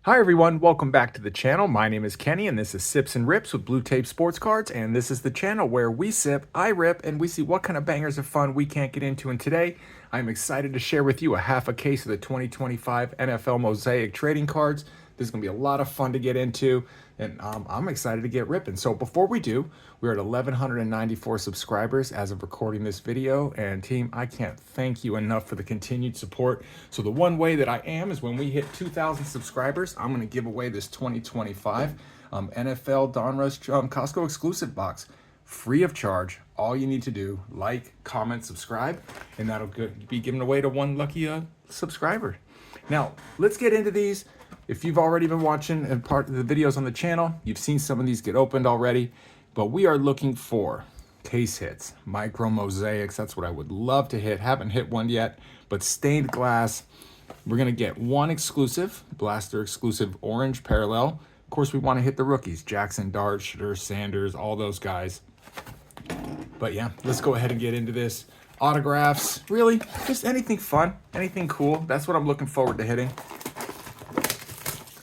Hi everyone, welcome back to the channel. My name is Kenny and this is Sips and Rips with Blue Tape Sports Cards, and this is the channel where we sip, I rip, and we see what kind of bangers of fun we can't get into. And today, I'm excited to share with you a half a case of the 2025 NFL Mosaic trading cards. This is going to be a lot of fun to get into, and I'm excited to get ripping. So before we do, we're at 1,194 subscribers as of recording this video, and team, I can't thank you enough for the continued support. So the one way that I am is when we hit 2,000 subscribers, I'm going to give away this 2025 NFL Donruss Costco exclusive box, free of charge. All you need to do, like, comment, subscribe, and that'll be given away to one lucky subscriber. Now, let's get into these. If you've already been watching and part of the videos on the channel, you've seen some of these get opened already, but we are looking for case hits, micro mosaics. That's what I would love to hit. Haven't hit one yet, but stained glass. We're going to get one exclusive, Blaster exclusive orange parallel. Of course, we want to hit the rookies, Jackson, Darcher, Sanders, all those guys. But yeah, let's go ahead and get into this. Autographs, really, just anything fun, anything cool. That's what I'm looking forward to hitting.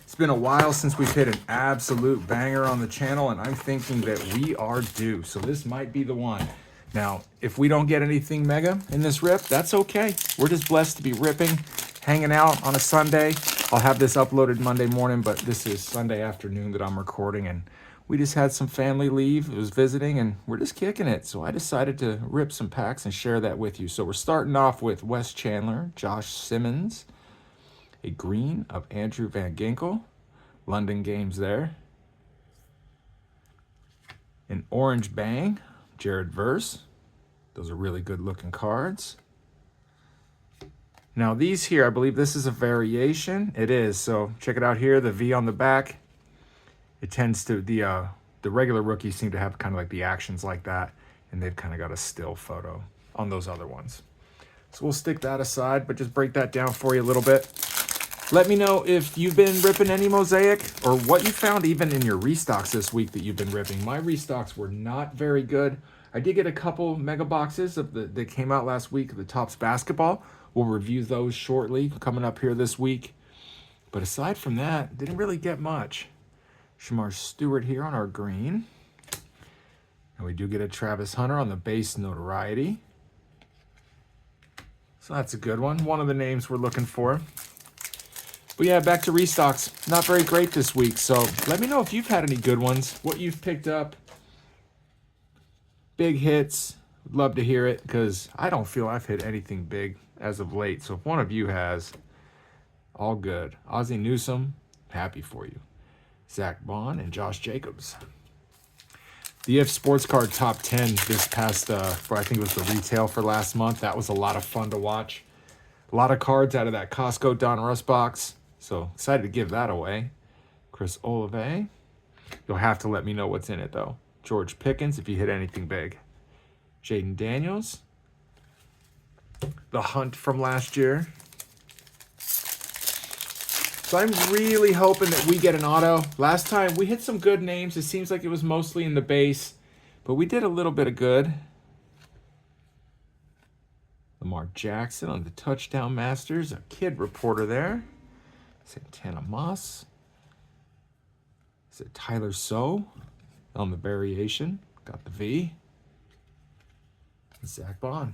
It's been a while since we've hit an absolute banger on the channel, and I'm thinking that we are due. So this might be the one. Now, if we don't get anything mega in this rip, that's okay. We're just blessed to be ripping, hanging out on a Sunday. I'll have this uploaded Monday morning, but this is Sunday afternoon that I'm recording, and we just had some family leave. It was visiting, and we're just kicking it. So I decided to rip some packs and share that with you. So we're starting off with Wes Chandler, Josh Simmons, a green of Andrew Van Ginkel, London Games there. An orange bang, Jared Verse. Those are really good looking cards. Now these here, I believe this is a variation. It is, so check it out here, the V on the back. It tends to, the regular rookies seem to have kind of like the actions like that, and they've kind of got a still photo on those other ones. So we'll stick that aside, but just break that down for you a little bit. Let me know if you've been ripping any Mosaic or what you found even in your restocks this week that you've been ripping. My restocks were not very good. I did get a couple mega boxes of that came out last week of the Topps basketball. We'll review those shortly, coming up here this week. But aside from that, didn't really get much. Shamar Stewart here on our green. And we do get a Travis Hunter on the base notoriety. So that's a good one. One of the names we're looking for. But yeah, back to restocks. Not very great this week, so let me know if you've had any good ones, what you've picked up. Big hits. Would love to hear it, because I don't feel I've hit anything big as of late. So if one of you has, all good. Ozzie Newsome, happy for you. Zach Bond and Josh Jacobs. The If Sports Card Top 10 this past, for I think it was the retail for last month. That was a lot of fun to watch. A lot of cards out of that Costco Donruss box. So excited to give that away. Chris Olave. You'll have to let me know what's in it though. George Pickens if you hit anything big. Jaden Daniels. The Hunt from last year. So I'm really hoping that we get an auto. Last time we hit some good names. It seems like it was mostly in the base, but we did a little bit of good. Lamar Jackson on the Touchdown Masters, a kid reporter there. Santana Moss. Is it Tyler So on the variation? Got the V. Zach Bond.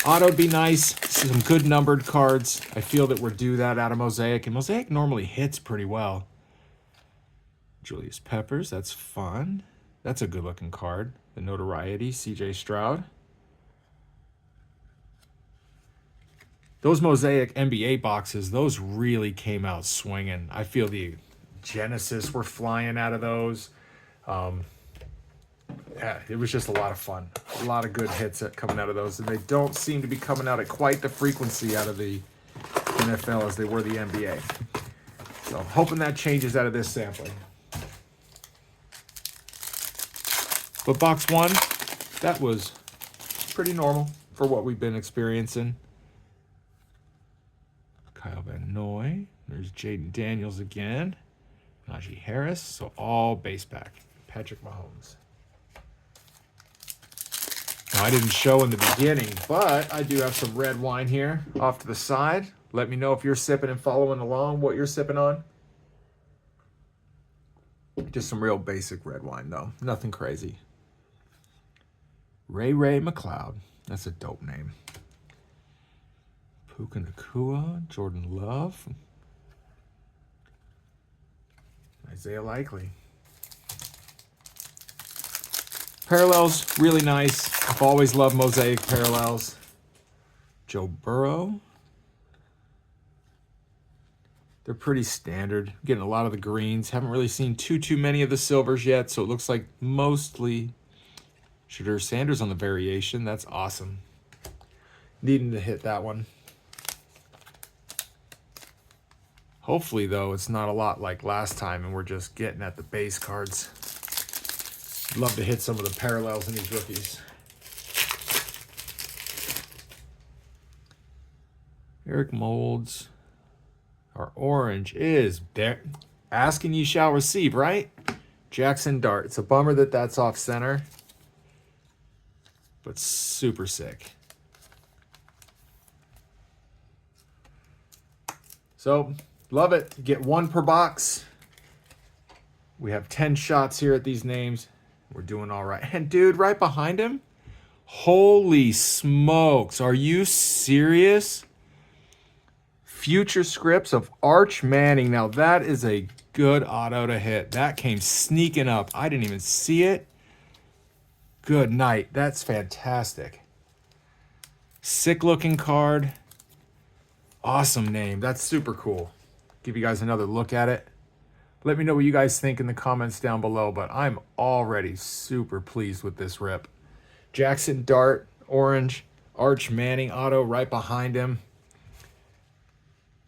Auto'd be nice. Some good numbered cards. I feel that we're due that out of Mosaic, and Mosaic normally hits pretty well. Julius Peppers, that's fun. That's a good looking card. The notoriety, CJ Stroud. Those Mosaic NBA boxes, those really came out swinging. I feel the Genesis were flying out of those. Yeah, it was just a lot of fun. A lot of good hits coming out of those. And they don't seem to be coming out at quite the frequency out of the NFL as they were the NBA. So I'm hoping that changes out of this sampling. But box one, that was pretty normal for what we've been experiencing. Kyle Van Noy. There's Jaden Daniels again. Najee Harris. So all base pack. Patrick Mahomes. Now, I didn't show in the beginning, but I do have some red wine here off to the side. Let me know if you're sipping and following along what you're sipping on. Just some real basic red wine, though. Nothing crazy. Ray McLeod. That's a dope name. Puka Nakua, Jordan Love, Isaiah Likely. Parallels, really nice. I've always loved Mosaic parallels. Joe Burrow. They're pretty standard. Getting a lot of the greens. Haven't really seen too many of the silvers yet, so it looks like mostly Shadur Sanders on the variation. That's awesome. Needing to hit that one. Hopefully, though, it's not a lot like last time and we're just getting at the base cards. I'd love to hit some of the parallels in these rookies. Eric Molds. Our orange is there. Asking you shall receive, right? Jackson Dart. It's a bummer that that's off center, but super sick. So, love it. Get one per box. We have 10 shots here at these names. We're doing all right. And dude, right behind him, holy smokes. Are you serious? Future scripts of Arch Manning. Now that is a good auto to hit. That came sneaking up. I didn't even see it. Good night. That's fantastic. Sick looking card. Awesome name. That's super cool. Give you guys another look at it. Let me know what you guys think in the comments down below, but I'm already super pleased with this rip. Jackson Dart, orange. Arch Manning auto right behind him.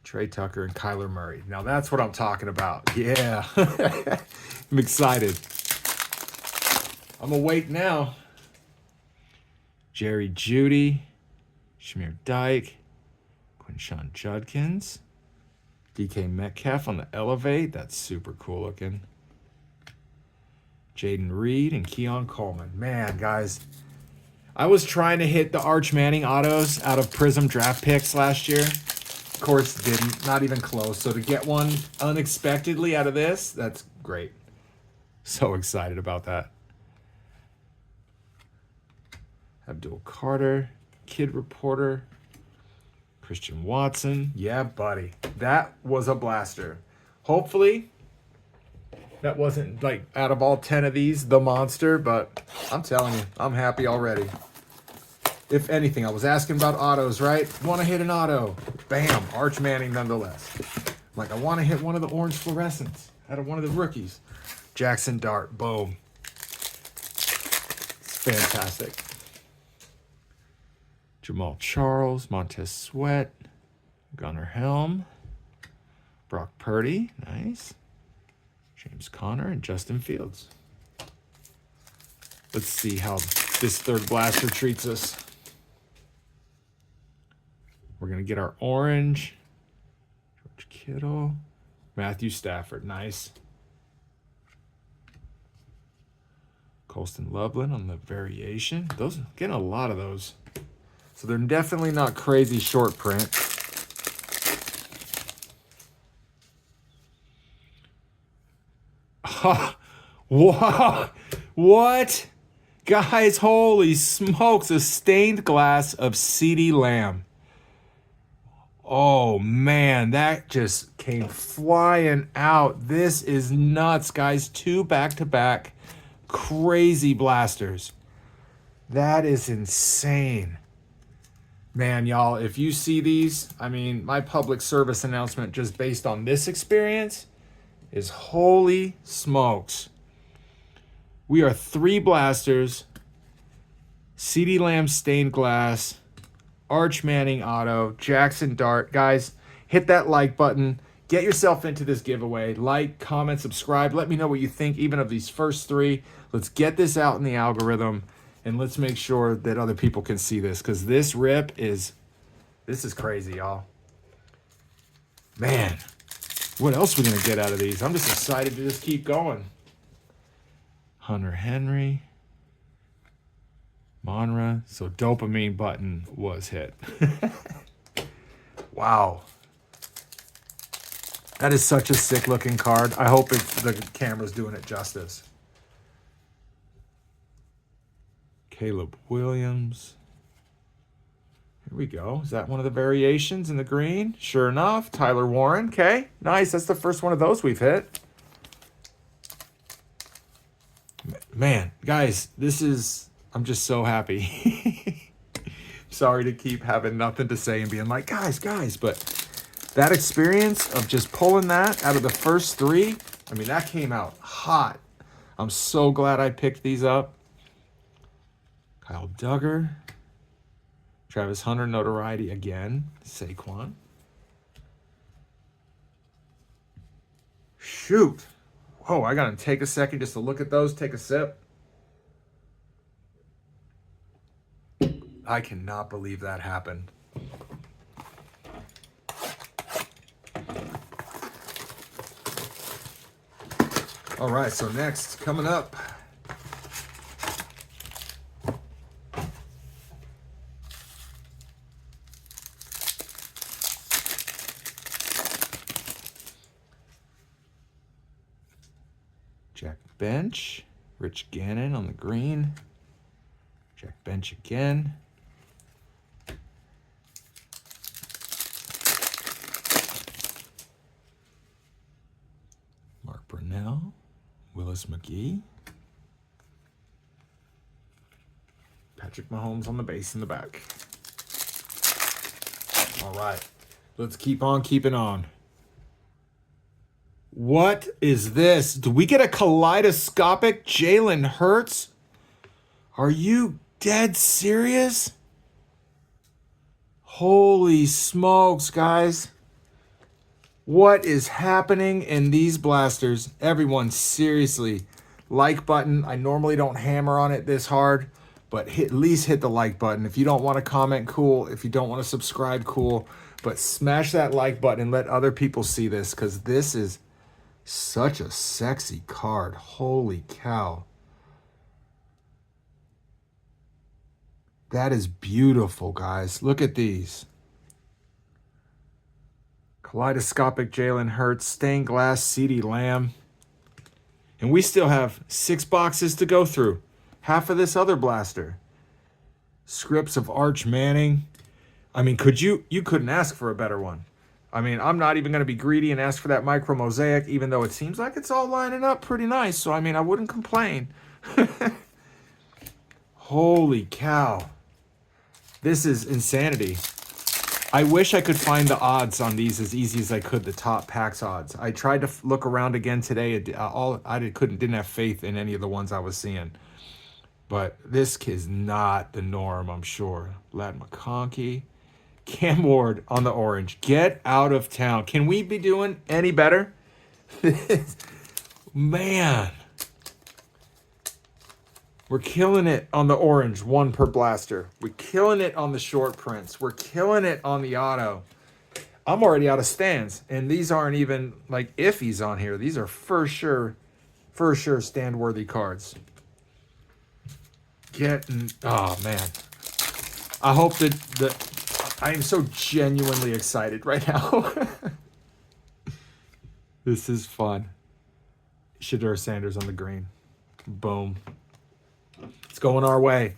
Trey Tucker and Kyler Murray. Now that's what I'm talking about. Yeah. I'm excited. I'm awake now. Jerry Jeudy. Shamir Dyke. Quinshawn Judkins. DK Metcalf on the Elevate. That's super cool looking. Jaden Reed and Keon Coleman. Man, guys. I was trying to hit the Arch Manning autos out of Prism draft picks last year. Of course, didn't. Not even close. So to get one unexpectedly out of this, that's great. So excited about that. Abdul Carter, Kid Reporter, Christian Watson. Yeah, buddy. That was a blaster. Hopefully, that wasn't, like, out of all 10 of these, the monster, but I'm telling you, I'm happy already. If anything, I was asking about autos, right? Want to hit an auto. Bam. Arch Manning nonetheless. Like, I want to hit one of the Orange Fluorescents out of one of the rookies. Jackson Dart. Boom. It's fantastic. Jamal Charles. Montez Sweat. Gunnar Helm. Brock Purdy. Nice. James Conner and Justin Fields. Let's see how this third blaster treats us. We're going to get our orange. George Kittle. Matthew Stafford. Nice. Colston Loveland on the variation. Those, getting a lot of those. So they're definitely not crazy short print. Wow. What? Guys, holy smokes. A stained glass of CeeDee Lamb. Oh, man. That just came flying out. This is nuts, guys. 2 back-to-back crazy blasters. That is insane. Man, y'all, if you see these, I mean, my public service announcement just based on this experience is holy smokes. We are 3 blasters, CeeDee Lamb stained glass, Arch Manning auto, Jackson Dart. Guys, hit that like button. Get yourself into this giveaway. Like, comment, subscribe. Let me know what you think even of these first 3. Let's get this out in the algorithm, and let's make sure that other people can see this, because this rip is, this is crazy, y'all. Man, what else are we going to get out of these? I'm just excited to just keep going. Hunter Henry. Monra. So dopamine button was hit. Wow. That is such a sick looking card. I hope the camera's doing it justice. Caleb Williams. Here we go. Is that one of the variations in the green? Sure enough. Tyler Warren. Okay, nice. That's the first one of those we've hit. Man, guys, I'm just so happy. Sorry to keep having nothing to say and being like, guys, but that experience of just pulling that out of the first three, I mean, that came out hot. I'm so glad I picked these up. Kyle Duggar. Travis Hunter, notoriety again. Saquon. Shoot. Whoa, I got to take a second just to look at those, take a sip. I cannot believe that happened. All right, so next, coming up. Jack Bench, Rich Gannon on the green. Jack Bench again. Mark Brunell, Willis McGee. Patrick Mahomes on the base in the back. All right, let's keep on keeping on. What is this? Do we get a kaleidoscopic Jalen Hurts? Are you dead serious? Holy smokes, guys. What is happening in these blasters? Everyone, seriously, like button. I normally don't hammer on it this hard, but at least hit the like button. If you don't want to comment, cool. If you don't want to subscribe, cool. But smash that like button and let other people see this, because this is such a sexy card. Holy cow. That is beautiful, guys. Look at these. Kaleidoscopic Jalen Hurts, stained glass CeeDee Lamb. And we still have 6 boxes to go through. Half of this other blaster. Scripts of Arch Manning. I mean, you couldn't ask for a better one. I mean, I'm not even going to be greedy and ask for that micro mosaic, even though it seems like it's all lining up pretty nice. So, I mean, I wouldn't complain. Holy cow. This is insanity. I wish I could find the odds on these as easy as I could, the top packs odds. I tried to look around again today. Didn't have faith in any of the ones I was seeing. But this is not the norm, I'm sure. Lad McConkey. Cam Ward on the orange. Get out of town. Can we be doing any better? Man. We're killing it on the orange, 1 per blaster. We're killing it on the short prints. We're killing it on the auto. I'm already out of stands, and these aren't even like iffies on here. These are for sure stand-worthy cards. Oh man. I hope that I am so genuinely excited right now. This is fun. Shedeur Sanders on the green. Boom. It's going our way.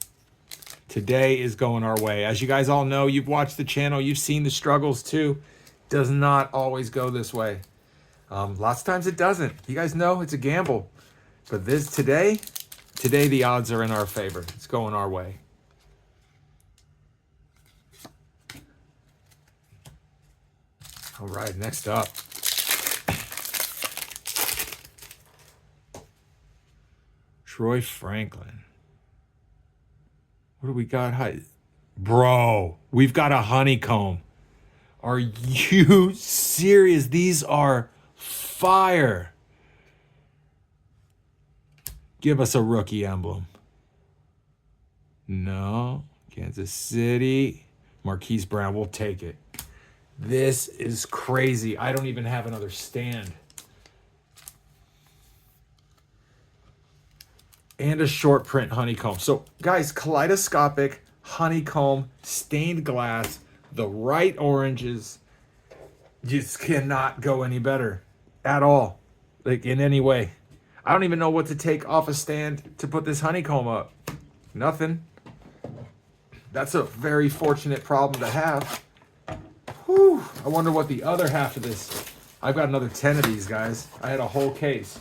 Today is going our way. As you guys all know, you've watched the channel. You've seen the struggles too. Does not always go this way. Lots of times it doesn't. You guys know it's a gamble. But today the odds are in our favor. It's going our way. All right, next up. Troy Franklin. What do we got? Bro, we've got a honeycomb. Are you serious? These are fire. Give us a rookie emblem. No. Kansas City. Marquise Brown, we'll take it. This is crazy. I don't even have another stand. And a short print honeycomb. So, guys, kaleidoscopic, honeycomb, stained glass, the right oranges. You just cannot go any better at all, like in any way. I don't even know what to take off a stand to put this Honeycomb up. Nothing. That's a very fortunate problem to have. Whew. I wonder what the other half of this. I've got another 10 of these, guys. I had a whole case.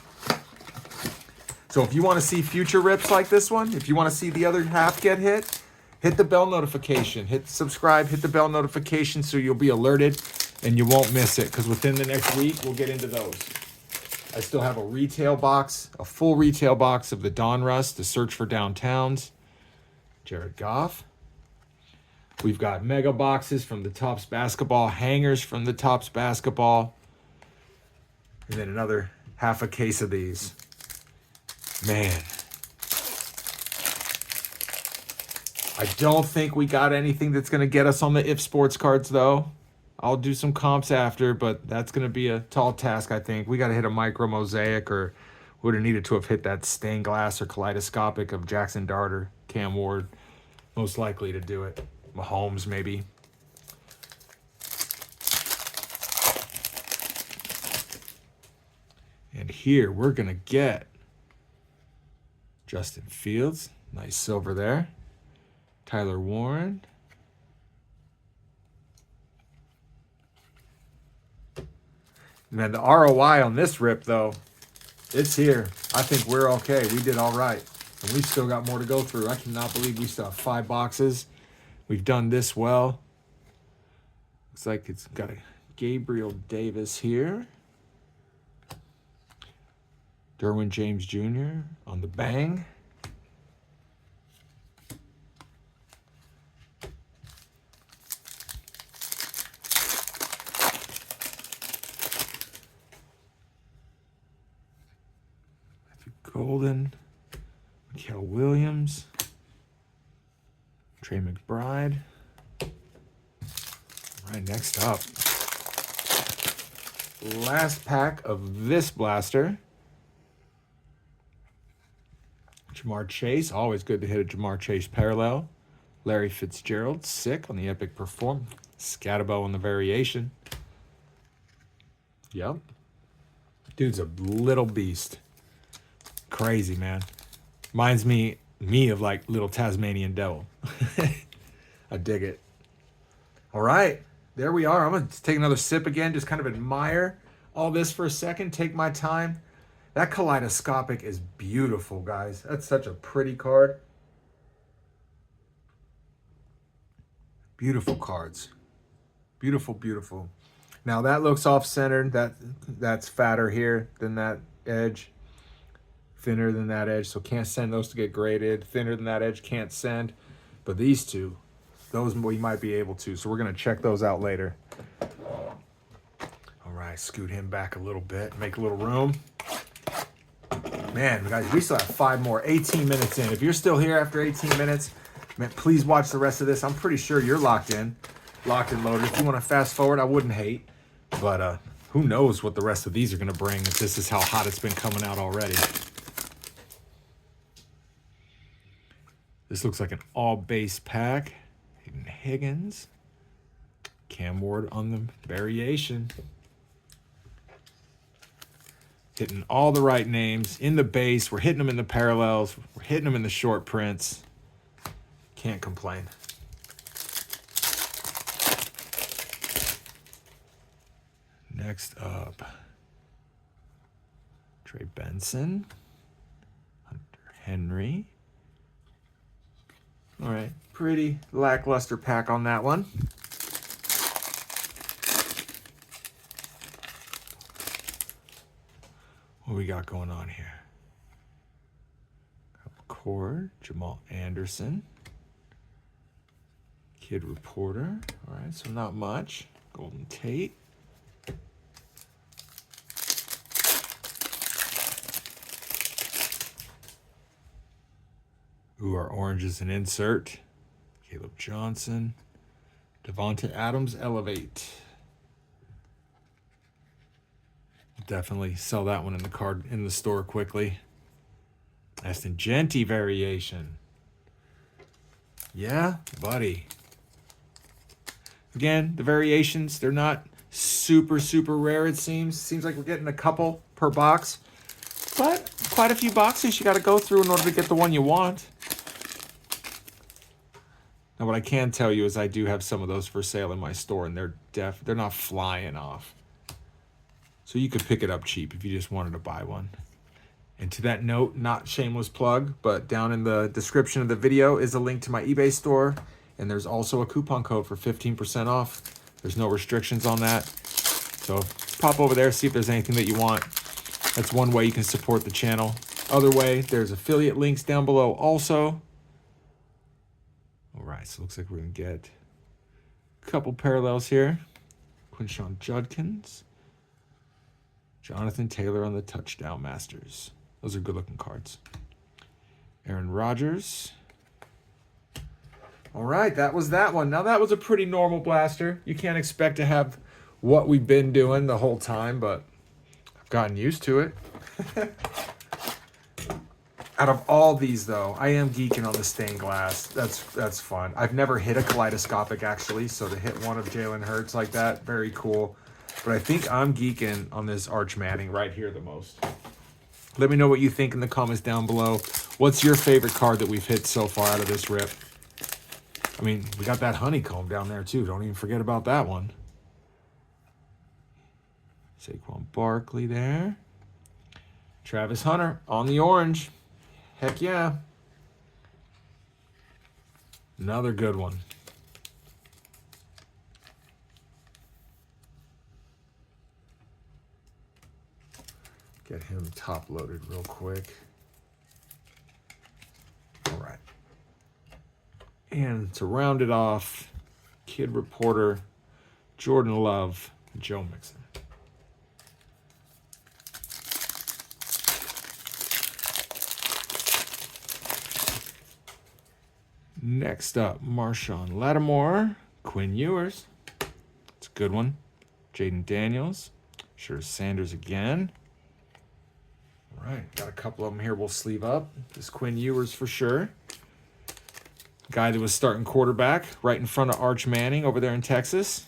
So if you want to see future rips like this one, if you want to see the other half get hit the bell notification. Hit subscribe, hit the bell notification so you'll be alerted and you won't miss it, because within the next week, we'll get into those. I still have a retail box, a full retail box of the Donruss, the Search for Downtowns, Jared Goff. We've got mega boxes from the Topps Basketball, hangers from the Topps Basketball, and then another half a case of these. Man. I don't think we got anything that's going to get us on the If Sports cards, though. I'll do some comps after, but that's going to be a tall task, I think. We got to hit a micro mosaic, or would have needed to have hit that stained glass or kaleidoscopic of Jackson Dart or Cam Ward. Most likely to do it. Mahomes, maybe. And here we're going to get Justin Fields. Nice silver there. Tyler Warren. Man, the ROI on this rip, though, it's here. I think we're okay. We did all right. And we've still got more to go through. I cannot believe we still have 5 boxes. We've done this well. Looks like it's got a Gabriel Davis here. Derwin James Jr. on the bang. Golden, Mikael Williams, Trey McBride. All right, next up, last pack of this blaster. Jamar Chase, always good to hit a Jamar Chase parallel. Larry Fitzgerald, sick on the Epic Perform. Scatabo on the variation. Yep. Dude's a little beast. Crazy, man. Reminds me of like little Tasmanian devil. I dig it. All right, there we are. I'm gonna take another sip again, just kind of admire all this for a second, take my time. That Kaleidoscopic is beautiful, guys. That's such a pretty card. Beautiful cards. Beautiful, beautiful. Now that looks off-centered. That's fatter here than that edge. Thinner than that edge, so can't send those to get graded. Thinner than that edge, can't send. But these two, those we might be able to, so we're going to check those out later. All right, scoot him back a little bit, make a little room. Man, guys, we still have 5 more, 18 minutes in. If you're still here after 18 minutes, man, please watch the rest of this. I'm pretty sure you're locked and loaded. If you want to fast forward, I wouldn't hate. But who knows what the rest of these are going to bring if this is how hot it's been coming out already. This looks like an all-base pack. Hayden Higgins. Cam Ward on the variation. Hitting all the right names in the base. We're hitting them in the parallels. We're hitting them in the short prints. Can't complain. Next up, Trey Benson. Hunter Henry. All right, pretty lackluster pack on that one. What we got going on here? Cord, Jamal Anderson. Kid Reporter. All right, so not much. Golden Tate. Ooh, our orange is an insert. Caleb Johnson. Devonta Adams, Elevate. Definitely sell that one in the store quickly. Aston Genty variation. Yeah, buddy. Again, the variations, they're not super, super rare, it seems. Seems like we're getting a couple per box. But quite a few boxes you got to go through in order to get the one you want. Now, what I can tell you is I do have some of those for sale in my store, and they're not flying off. So you could pick it up cheap if you just wanted to buy one. And to that note, not shameless plug, but down in the description of the video is a link to my eBay store, and there's also a coupon code for 15% off. There's no restrictions on that. So pop over there, see if there's anything that you want. That's one way you can support the channel. Other way, there's affiliate links down below also. All right, so it looks like we're going to get a couple parallels here. Quinshon Judkins. Jonathan Taylor on the Touchdown Masters. Those are good-looking cards. Aaron Rodgers. All right, that was that one. Now, that was a pretty normal blaster. You can't expect to have what we've been doing the whole time, but I've gotten used to it. Out of all these, though, I am geeking on the stained glass. That's fun. I've never hit a Kaleidoscopic, actually, so to hit one of Jalen Hurts like that, very cool. But I think I'm geeking on this Arch Manning right here the most. Let me know what you think in the comments down below. What's your favorite card that we've hit so far out of this rip? I mean, we got that Honeycomb down there, too. Don't even forget about that one. Saquon Barkley there. Travis Hunter on the orange. Heck yeah. Another good one. Get him top loaded real quick. All right. And to round it off, Kid Reporter, Jordan Love, Joe Mixon. Next up, Marshawn Lattimore, Quinn Ewers. That's a good one. Jaden Daniels. Sure, Sanders again. All right, got a couple of them here we'll sleeve up. This Quinn Ewers for sure. Guy that was starting quarterback right in front of Arch Manning over there in Texas.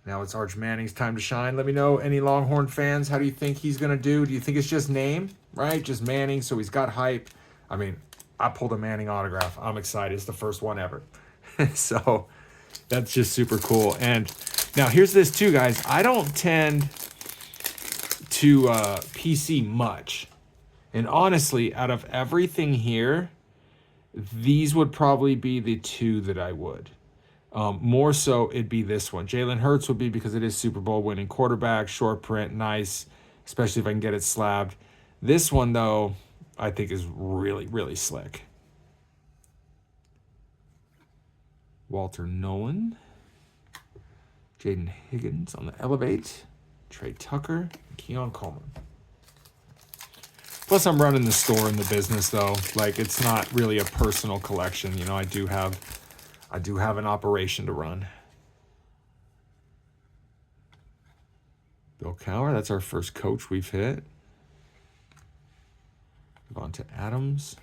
Now it's Arch Manning's time to shine. Let me know, any Longhorn fans, how do you think he's going to do? Do you think it's just name, right? Just Manning, so he's got hype. I mean, I pulled a Manning autograph. I'm excited. It's the first one ever. So that's just super cool. And now here's this too, guys. I don't tend to PC much. And honestly, out of everything here, these would probably be the two that I would. More so, it'd be this one. Jalen Hurts would be because it is Super Bowl winning quarterback, short print, nice, especially if I can get it slabbed. This one, though, I think is really, really slick. Walter Nolan. Jaden Higgins on the Elevate. Trey Tucker. Keon Coleman. Plus, I'm running the store in the business, though. Like, it's not really a personal collection. You know, I do have an operation to run. Bill Cowher, that's our first coach we've hit. Move on to Adams,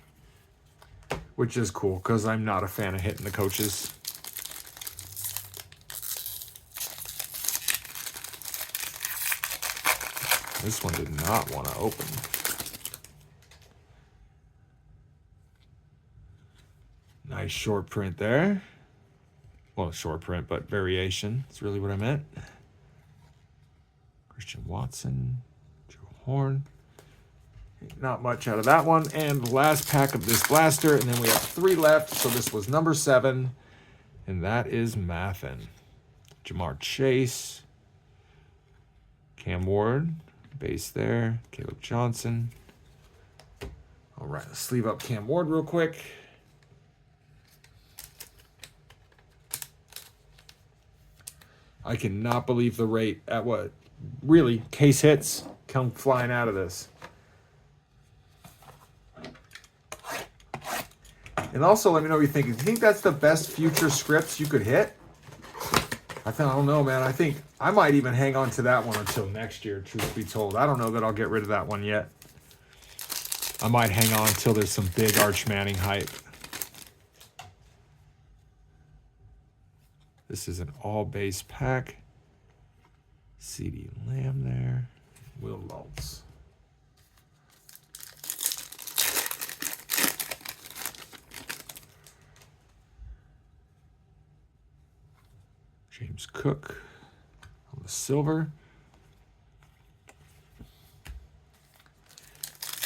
which is cool because I'm not a fan of hitting the coaches. This one did not want to open. Nice short print there. Well, short print, but variation. That's really what I meant. Christian Watson, Joe Horn. Not much out of that one. And the last pack of this blaster, and then we have 3 left. So this was number 7, and that is Mathin. Jamar Chase, Cam Ward, base there, Caleb Johnson. All right, let's sleeve up Cam Ward real quick. I cannot believe the rate at what really case hits come flying out of this. And also, let me know what you think. Do you think that's the best future scripts you could hit? I don't know, man. I think I might even hang on to that one until next year, truth be told. I don't know that I'll get rid of that one yet. I might hang on until there's some big Arch Manning hype. This is an all base pack. CD Lamb there. Will Lultz. James Cook on the silver.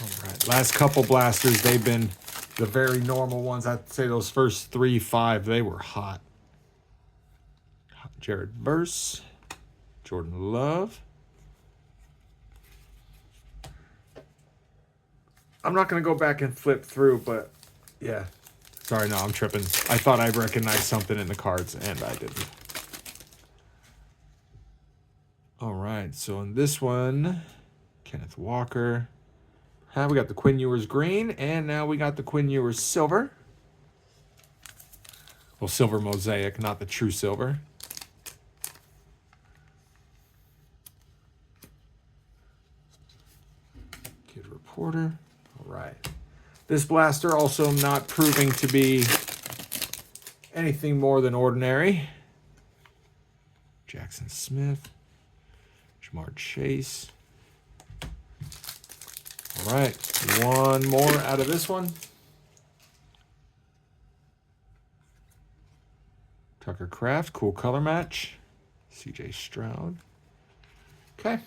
All right, last couple blasters, they've been the very normal ones. I'd say those first 3, 5, they were hot. Jared Verse, Jordan Love. I'm not going to go back and flip through, but yeah. Sorry, no, I'm tripping. I thought I recognized something in the cards, and I didn't. All right, so in this one, Kenneth Walker. We got the Quinn Ewers green, and now we got the Quinn Ewers silver. Well, silver mosaic, not the true silver. Kid Reporter. All right. This blaster also not proving to be anything more than ordinary. Jackson Smith. Jamar Chase. All right, one more out of this one. Tucker Kraft, cool color match. CJ Stroud. Okay.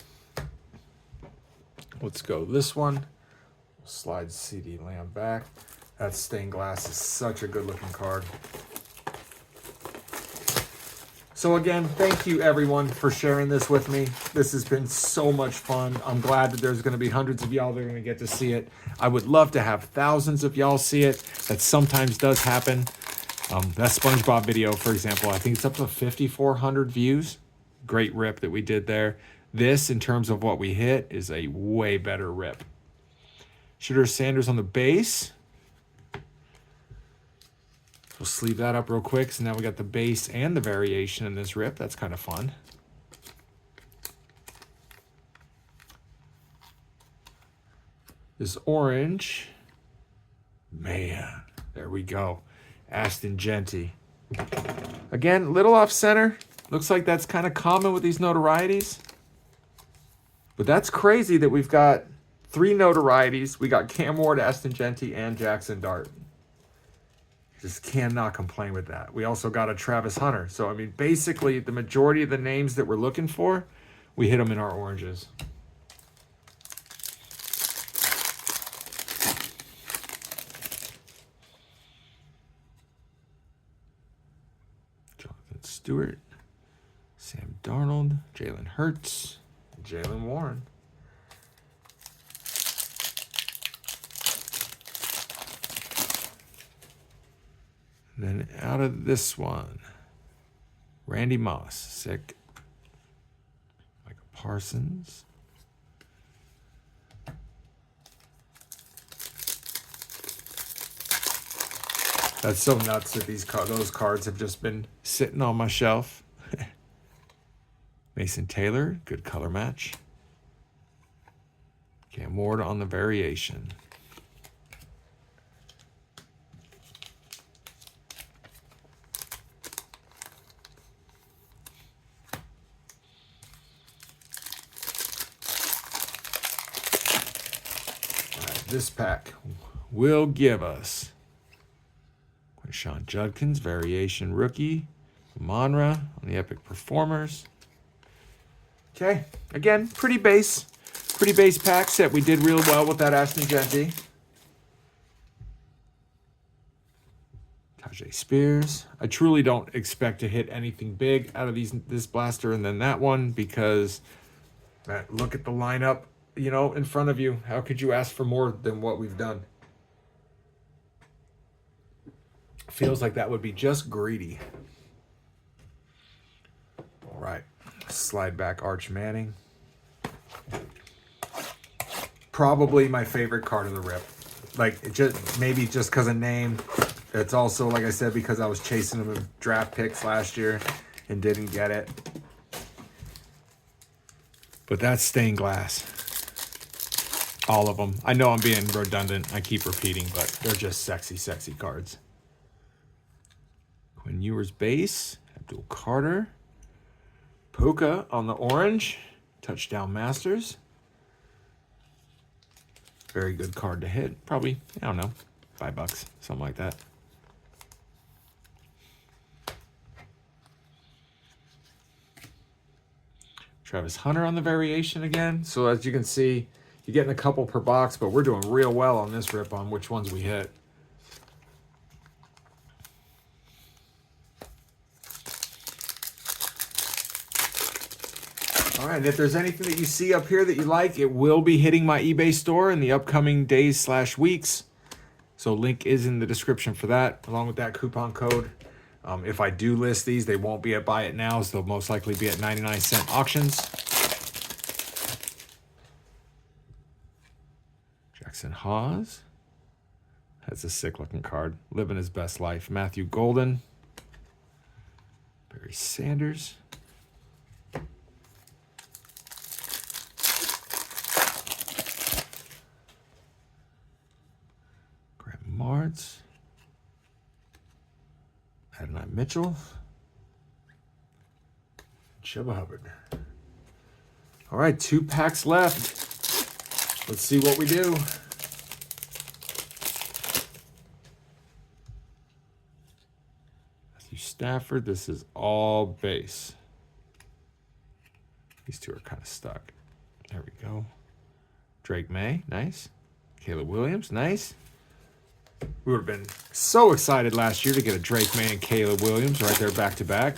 Let's go this one. We'll slide CD Lamb back. That stained glass is such a good looking card. So again, thank you everyone for sharing this with me. This has been so much fun. I'm glad that there's going to be hundreds of y'all that are going to get to see it. I would love to have thousands of y'all see it. That sometimes does happen. That SpongeBob video, for example, I think it's up to 5,400 views. Great rip that we did there. This, in terms of what we hit, is a way better rip. Shooter Sanders on the base. We'll sleeve that up real quick. So now we got the base and the variation in this rip. That's kind of fun. This orange. Man, there we go. Aston Genty. Again, little off center. Looks like that's kind of common with these notorieties. But that's crazy that we've got 3 notorieties. We got Cam Ward, Aston Genty, and Jackson Dart. Just cannot complain with that. We also got a Travis Hunter. So, I mean, basically, the majority of the names that we're looking for, we hit them in our oranges. Jonathan Stewart, Sam Darnold, Jalen Hurts, Jalen Warren. Then out of this one, Randy Moss, sick. Michael Parsons. That's so nuts that those cards have just been sitting on my shelf. Mason Taylor, good color match. Cam Ward on the variation. This pack will give us Quinshon Judkins, variation rookie, Monra on the Epic Performers. Okay, again, pretty base pack set. We did real well with that Aston Genty. Tajay Spears. I truly don't expect to hit anything big out of this blaster and then that one because look at the lineup. You know, in front of you. How could you ask for more than what we've done? Feels like that would be just greedy. All right. Slide back Arch Manning. Probably my favorite card of the rip. Like, maybe just because of name. It's also, like I said, because I was chasing them in draft picks last year and didn't get it. But that's stained glass. All of them. I know I'm being redundant. I keep repeating, but they're just sexy, sexy cards. Quinn Ewers base. Wendell Carter. Puka on the orange. Touchdown Masters. Very good card to hit. Probably, I don't know, $5, something like that. Travis Hunter on the variation again. So as you can see, you're getting a couple per box, but we're doing real well on this rip on which ones we hit. All right, and if there's anything that you see up here that you like, it will be hitting my eBay store in the upcoming days/weeks. So link is in the description for that, along with that coupon code. If I do list these, they won't be at Buy It Now, so they'll most likely be at 99-cent auctions. Jackson Hawes. That's a sick-looking card. Living his best life. Matthew Golden. Barry Sanders. Martz, Adonai Mitchell, Chuba Hubbard. All right, 2 packs left. Let's see what we do. Matthew Stafford, this is all base. These two are kind of stuck. There we go. Drake May, nice. Caleb Williams, nice. We would have been so excited last year to get a Drake May and Caleb Williams right there back to back.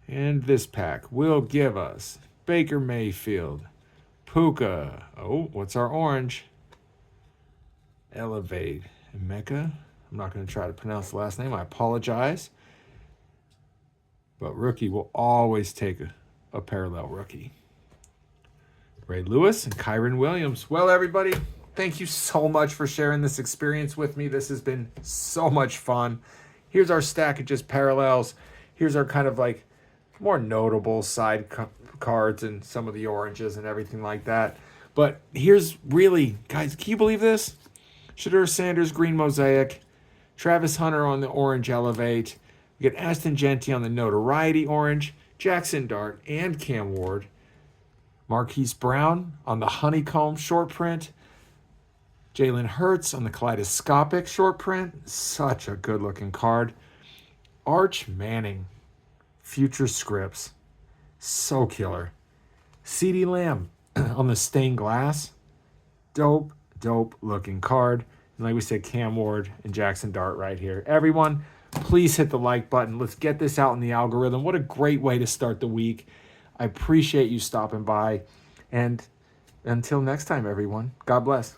And this pack will give us Baker Mayfield, Puka. Oh, what's our orange? Elevate. Emeka. I'm not going to try to pronounce the last name. I apologize. But rookie will always take a parallel rookie. Ray Lewis and Kyron Williams. Well, everybody, thank you so much for sharing this experience with me. This has been so much fun. Here's our stack of just parallels. Here's our kind of like more notable side cards and some of the oranges and everything like that. But here's really, guys, can you believe this? Shadur Sanders, green Mosaic. Travis Hunter on the orange Elevate. We get Aston Genty on the Notoriety orange. Jackson Dart and Cam Ward. Marquise Brown on the Honeycomb short print. Jalen Hurts on the Kaleidoscopic short print. Such a good-looking card. Arch Manning. Future Scripts. So killer. CeeDee Lamb on the stained glass. Dope, dope-looking card. And like we said, Cam Ward and Jackson Dart right here. Everyone, please hit the like button. Let's get this out in the algorithm. What a great way to start the week. I appreciate you stopping by. And until next time, everyone, God bless.